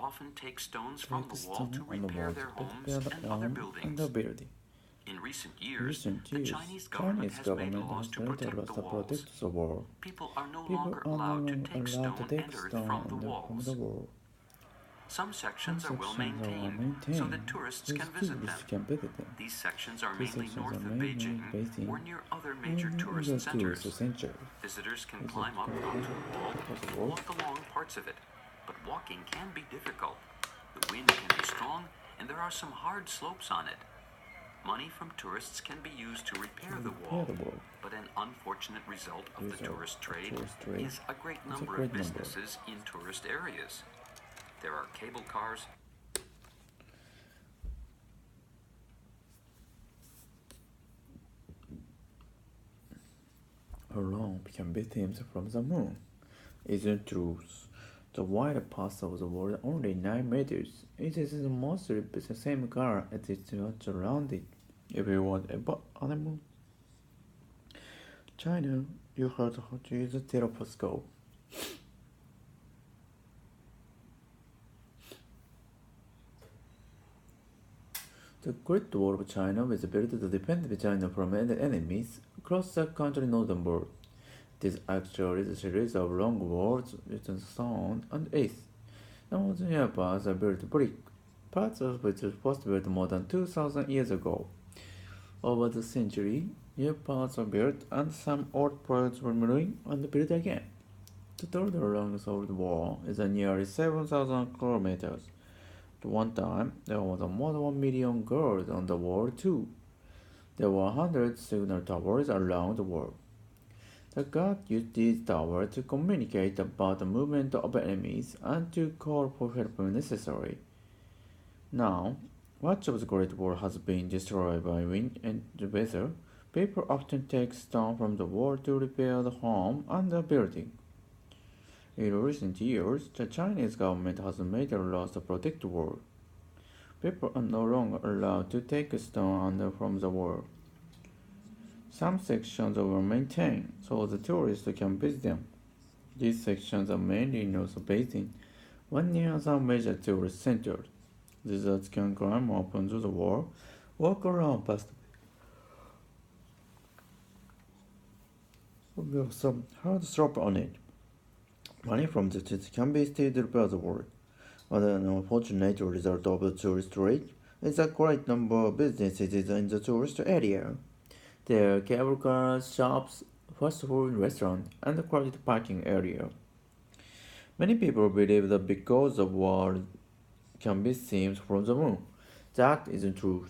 often take stones from take the wall stone to on the repair wall their to homes repair the and other home and buildings. the building. In recent In years, recent the years, Chinese government Chinese has made government laws has to made the protect laws the to walls. protect the wall. People are no People longer are no allowed to longer take allowed to stone take and earth stone from the from the walls. wall. Some Some sections are well sections are well maintained so maintained, that tourists so can visit them. tourists can visit them. These sections are These mainly sections are north of mainly Beijing based or in near other major in tourist the tourist centers. center. Visitors can Visitors climb up can onto climb the wall up the or wall. walk along parts of it, but walking can be difficult. The wind can be strong and there are some hard slopes on it. Money from tourists can be used to repair the wall, but an unfortunate result of the tourist trade is a great number of businesses in tourist areas. There are cable cars. Alone become victims from the moon. Isn't true. The wider path of the world only 9 meters. It is mostly the same color as it was around it. If you want a animal, China, you heard how to use a telescope. The Great Wall of China was built to defend China from enemies across the country's northern border. It is actually a series of long walls with stone and ice. Some of the near parts are built brick, parts of which were first built more than 2,000 years ago. Over the century, new parts were built and some old parts were ruined and built again. The total length of the wall is nearly 7,000 kilometers. At one time, there was more than 1 million girls on the wall too. There were hundreds of signal towers around the world. The guards used these towers to communicate about the movement of enemies and to call for help when necessary. Now, much of the Great Wall has been destroyed by wind and weather. People often take stone from the wall to repair the home and the building. In recent years, the Chinese government has made laws to protect the wall. People are no longer allowed to take stone from the wall. Some sections were maintained so the tourists can visit them. These sections are mainly north of Beijing, one near some major tourist centers. Visitors can climb up onto the wall, walk around past with some hard slope on it. Money from the cities can be still to repair the wall. But an unfortunate result of the tourist trade is a great number of businesses in the tourist area. There are cable cars, shops, fast food restaurants, and a crowded parking area. Many people believe that because the world can be seen from the moon, that isn't true.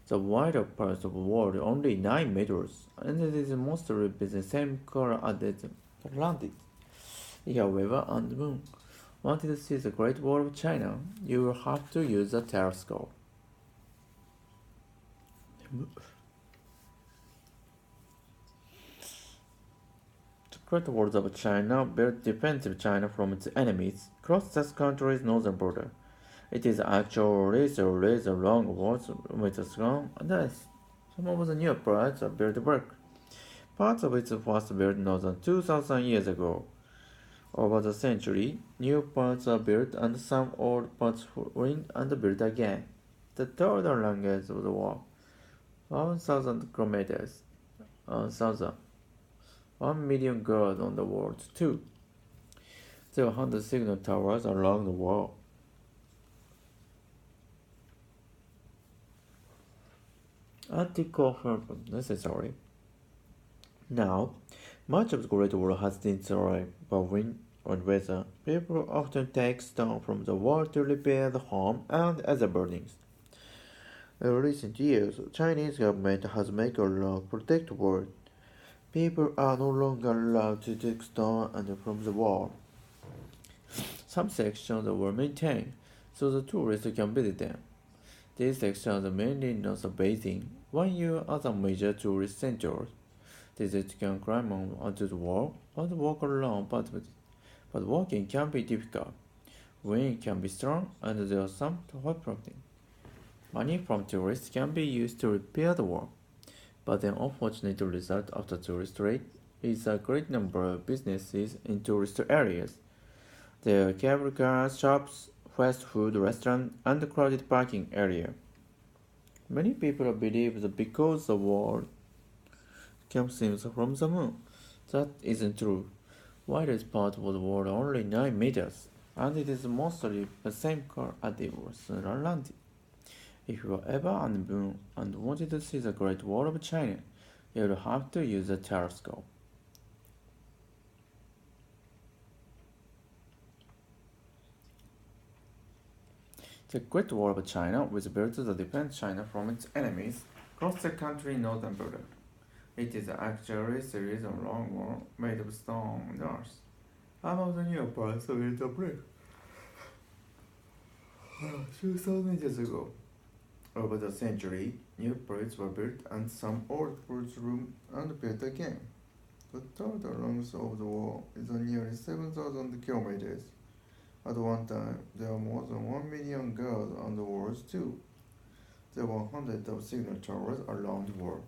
The wider part of the world is only 9 meters, and it is mostly the same color as the Atlantic. However, on the moon, wanted to see the Great Wall of China, you will have to use a telescope. The Great Wall of China built defensive China from its enemies across the country's northern border. It is actually a razor long wall with stone and ice. Some of the new parts are built brick. Parts of it was built more than 2,000 years ago. Over the century, new parts are built and some old parts ruined and built again. The total length of the wall, 1,000 kilometers, 1,000, 1 million girls on the wall too. There are 100 signal towers along the wall. Anti-confirm necessary. Now, much of the Great Wall has been destroyed by wind and weather. People often take stone from the wall to repair the home and other buildings. In recent years, the Chinese government has made a law to protect the wall. People are no longer allowed to take stone from the wall. Some sections were maintained so the tourists can visit them. These sections are mainly north of Beijing, one near other major tourist centers. Visitors can climb onto the wall and walk around part of it, but walking can be difficult. Wind can be strong and there are some hot prompting. Money from tourists can be used to repair the wall, but the unfortunate result of the tourist trade is a great number of businesses in tourist areas. There are cable cars, shops, fast food restaurant, and crowded parking area. Many people believe that because the world can see from the moon, that isn't true. Widest part of the world only 9 meters, and it is mostly the same color as it was landed. If you were ever on the moon and wanted to see the Great Wall of China, you would have to use a telescope. The Great Wall of China was built to defend China from its enemies across the country's northern border. It is actually a series of long walls made of stone and earth. Some of the new parts of it are brick. 2,000 years ago, over the century, new bridges were built and some old bridge rooms and built again. The total length of the wall is nearly 7,000 kilometers. At one time, there were more than 1 million guards on the walls too. There were hundreds of signal towers around the world.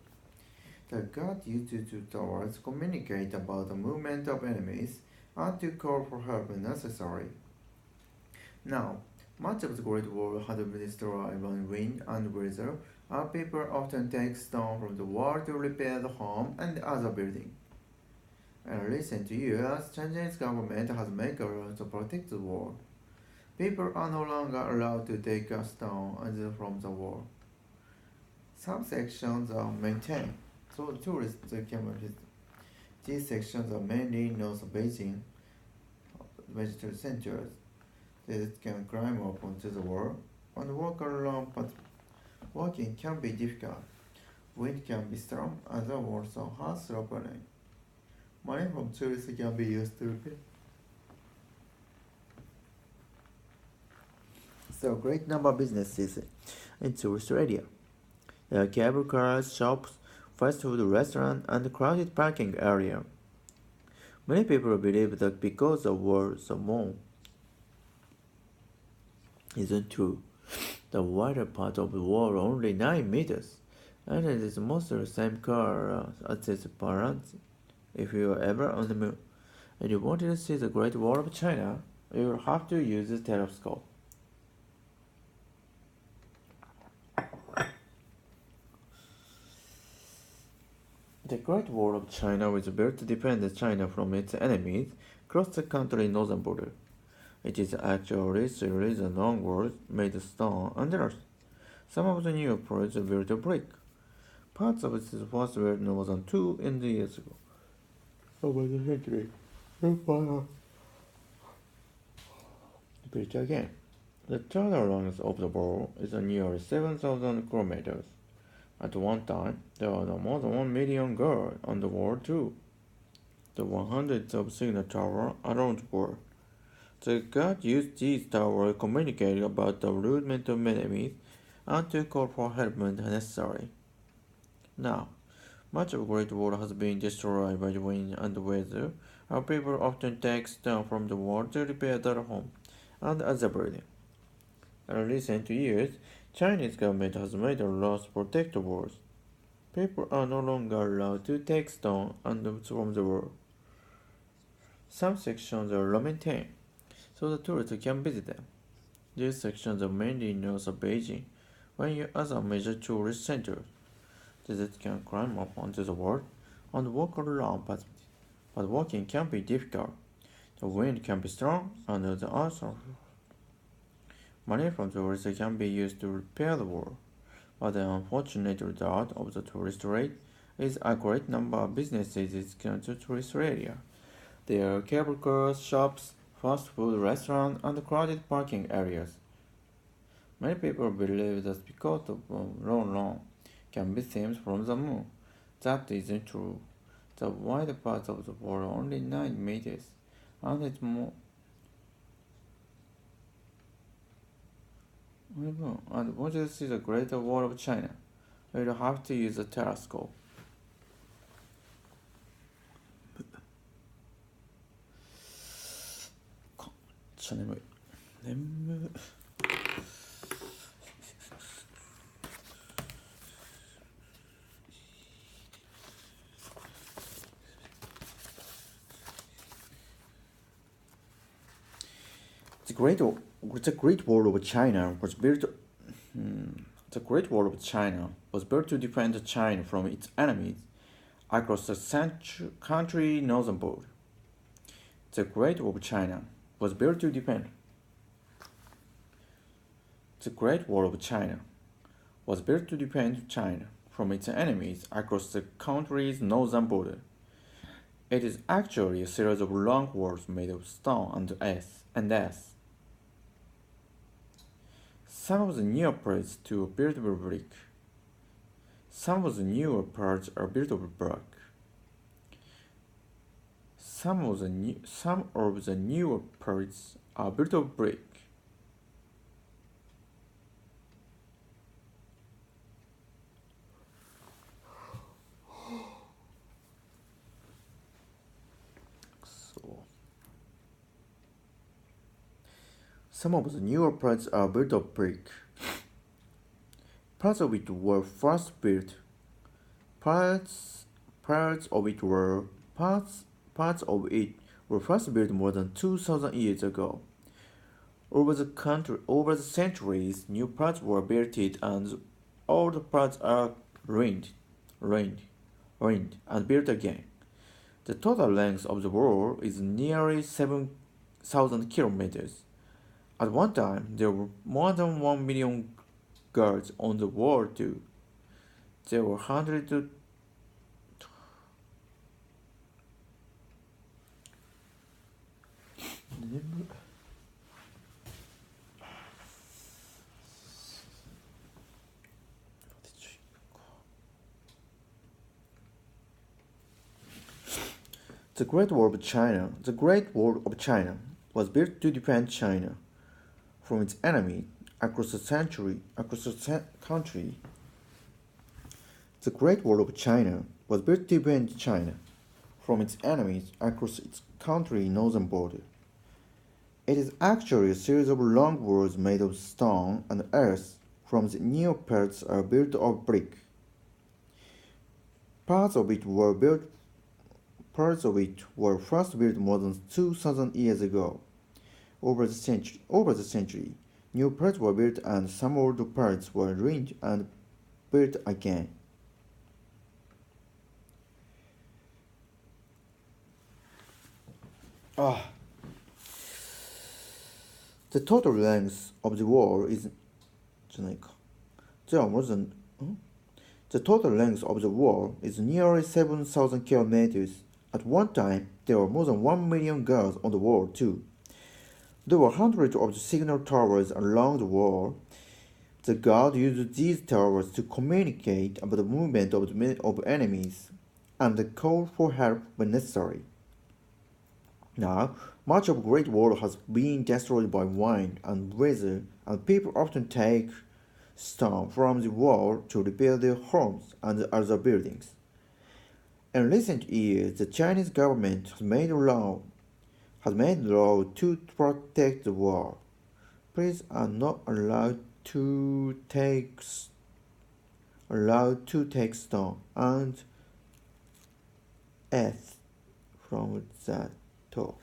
The guards used to towers communicate about the movement of enemies and to call for help when necessary. Now, much of the Great Wall has been destroyed by wind and weather, and people often take stone from the wall to repair the home and other buildings. In recent years, Chinese government has made laws to protect the wall. People are no longer allowed to take a stone from the wall. Some sections are maintained, so tourists can visit. These sections are mainly north of Beijing, visitor centers. They can climb up onto the wall and walk around, but walking can be difficult. Wind can be strong, and the wall also has slope line. Money from tourists can be used to repair. There are a great number of businesses in tourist area. There are cable cars, shops, fast food restaurants, and crowded parking area. Many people believe that because the world is small, isn't true. The wider part of the wall only 9 meters, and it is mostly the same color as its parents. If you were ever on the moon and you wanted to see the Great Wall of China, you will have to use a telescope. The Great Wall of China was built to defend China from its enemies across the country's northern border. It is actually a series of long walls made of stone and earth. Some of the newer parts are built of brick. Parts of it was built more than 200 years ago. Over the century, built again. The total length of the wall is nearly 7,000 kilometers. At one time, there were more than 1 million guards on the wall too. There were hundreds of signal towers around the wall. The guards used these towers to communicate about the movement of enemies and to call for help when necessary. Now, much of the Great Wall has been destroyed by the wind and weather, and people often take stone from the wall to repair their home and other buildings. In recent years, Chinese government has made laws to protect the walls. People are no longer allowed to take stone from the wall. Some sections are maintained, so the tourists can visit them. These sections are mainly north of Beijing, while other major tourist centers. Visitors can climb up onto the wall and walk around, but walking can be difficult. The wind can be strong, and the also money from tourists can be used to repair the wall. But the unfortunate result of the tourist rate is a great number of businesses in the tourist area. There are cable cars, shops, fast food restaurants, and crowded parking areas. Many people believe that because the long can be seen from the moon. That isn't true. The wide part of the wall is only 9 meters, and it's more. And want to see the Great Wall of China, you'll have to use a telescope. The Great The Great Wall of China was built. The Great Wall of China was built to defend China from its enemies across the country northern border. The Great Wall of China was built to defend. The Great Wall of China was built to defend China from its enemies across the country's northern border. It is actually a series of long walls made of stone and ice. Some of the newer parts are built of brick. Some of the newer parts are built of brick. Some of the newer parts are built of brick. Some of the newer parts are built of brick. Parts of it were first built. Parts of it were first built more than 2,000 years ago. Over the centuries, new parts were built and old parts are ruined, and built again. The total length of the wall is nearly 7,000 kilometers. At one time, there were more than 1 million guards on the wall too. There were hundreds of The Great Wall of China. The Great Wall of China was built to defend China from its enemy across the country. The Great Wall of China was built to defend China from its enemies across its country's northern border. It is actually a series of long walls made of stone and earth. From the newer parts are built of brick. Parts of it were first built more than 2,000 years ago. Over the century, new parts were built and some old parts were ruined and built again. The total length of the wall is The total length of the wall is nearly 7,000 kilometers. At one time, there were more than 1 million guards on the wall too. There were hundreds of signal towers along the wall. The guards used these towers to communicate about the movement of enemies and call for help when necessary. Now, much of the Great Wall has been destroyed by wind and weather, and people often take stone from the wall to rebuild their homes and other buildings. In recent years, the Chinese government has made law to protect the wall. Police are not allowed to take stone and earth from the top.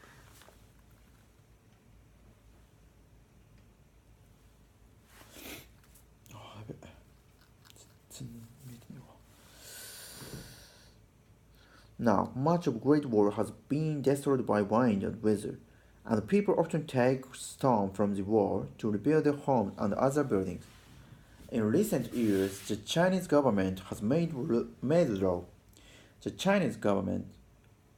Now, much of the Great Wall has been destroyed by wind and weather, and people often take stone from the wall to rebuild their homes and other buildings. In recent years, the Chinese government has made law. The Chinese government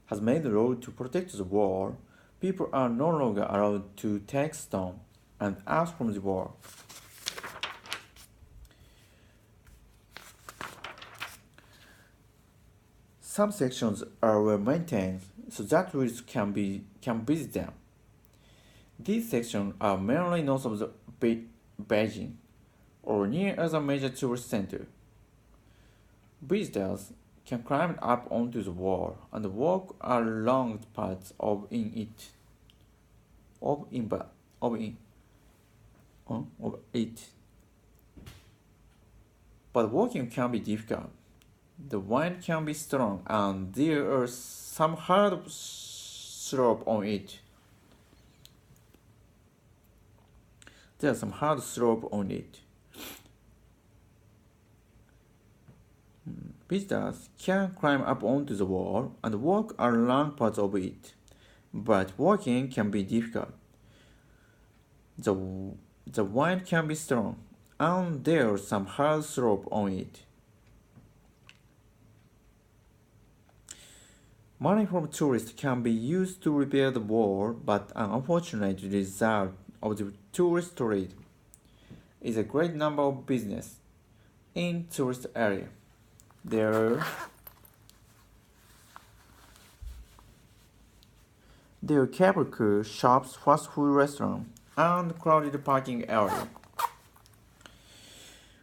has made law to protect the wall. People are no longer allowed to take stone and earth from the wall. Some sections are well maintained so that tourists can visit them. These sections are mainly north of Beijing or near other major tourist centers. Visitors can climb up onto the wall and walk along parts of it. But walking can be difficult. The wind can be strong and there are some hard slopes on it. There's some hard slope on it. Visitors can climb up onto the wall and walk along parts of it, but walking can be difficult. The wind can be strong, and there's some hard slope on it. Money from tourists can be used to repair the wall, but an unfortunate result of the tourist trade is a great number of business in tourist area. There are cable car, shops, fast food restaurants, and crowded parking area.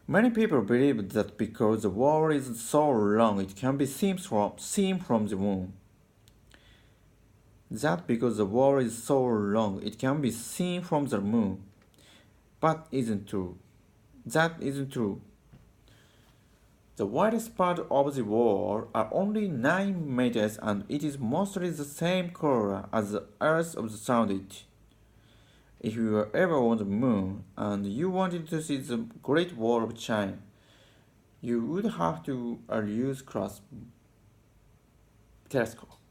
Many people believe that because the wall is so long it can be seen from the moon. That because the wall is so long it can be seen from the moon. But isn't true. That isn't true. The widest part of the wall are only 9 meters and it is mostly the same color as the earth surround it. If you were ever on the moon and you wanted to see the Great Wall of China, you would have to use telescope.